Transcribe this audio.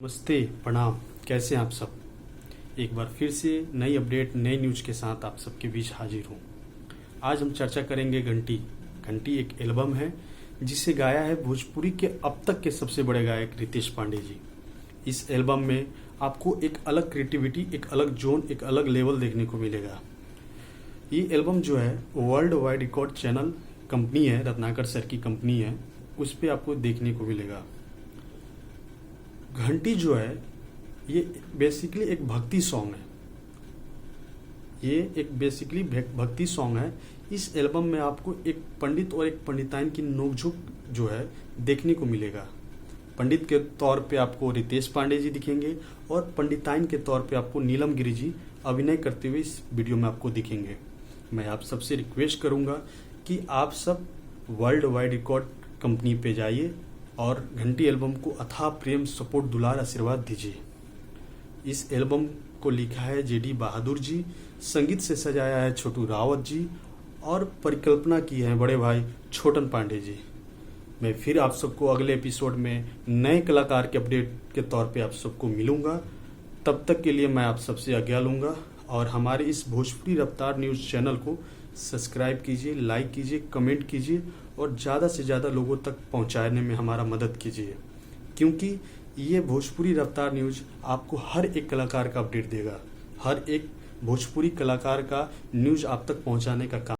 नमस्ते, प्रणाम। कैसे हैं आप सब? एक बार फिर से नई अपडेट, नई न्यूज के साथ आप सबके बीच हाजिर हूँ। आज हम चर्चा करेंगे घंटी। घंटी एक एल्बम है जिसे गाया है भोजपुरी के अब तक के सबसे बड़े गायक रितेश पांडे जी। इस एल्बम में आपको एक अलग क्रिएटिविटी, एक अलग जोन, एक अलग लेवल देखने को मिलेगा। ये एल्बम जो है world wide record channel company है, रत्नाकर सर की कंपनी है, उस पर आपको देखने को मिलेगा। घंटी जो है ये बेसिकली एक भक्ति सॉन्ग है। ये एक बेसिकली भक्ति सॉन्ग है। इस एल्बम में आपको एक पंडित और एक पंडिताइन की नोकझोंक जो है देखने को मिलेगा। पंडित के तौर पे आपको रितेश पांडे जी दिखेंगे और पंडिताइन के तौर पे आपको नीलम गिरी जी अभिनय करते हुए इस वीडियो में आपको दिखेंगे। मैं आप सबसे रिक्वेस्ट करूंगा कि आप सब वर्ल्ड वाइड रिकॉर्ड कंपनी पे जाइए और घंटी एल्बम को अथाह प्रेम, सपोर्ट, दुलार, आशीर्वाद दीजिए। इस एल्बम को लिखा है जेडी बहादुर जी, संगीत से सजाया है छोटू रावत जी और परिकल्पना की है बड़े भाई छोटन पांडे जी। मैं फिर आप सबको अगले एपिसोड में नए कलाकार के अपडेट के तौर पे आप सबको मिलूंगा। तब तक के लिए मैं आप सबसे आज्ञा लूंगा और हमारे इस भोजपुरी रफ्तार न्यूज चैनल को सब्सक्राइब कीजिए, लाइक कीजिए, कमेंट कीजिए और ज़्यादा से ज़्यादा लोगों तक पहुंचाने में हमारा मदद कीजिए, क्योंकि ये भोजपुरी रफ्तार न्यूज आपको हर एक कलाकार का अपडेट देगा। हर एक भोजपुरी कलाकार का न्यूज आप तक पहुंचाने का काम